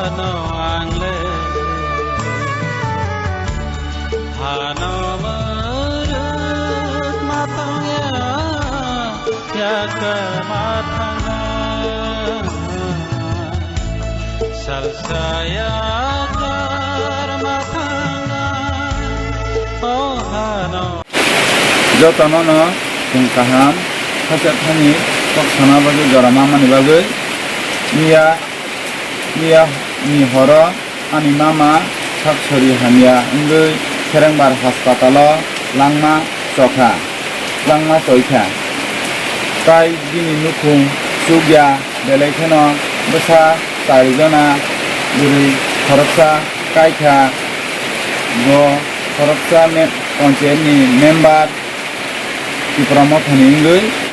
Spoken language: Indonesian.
hano angle hano marut matangnya ya ke matangnya salsaya kar matangnya oh hano jotono जों kaham khajak thani tok sana bagui jora mamani bagui niya ni horo ani mama thak sori hamya ingui serengbar hospitalo langma soikha kai dini nukhung sugya belaikhano basa charijona buri khoroksa kaikha go khoroksa me panchayat ni member Kipramo thani ingui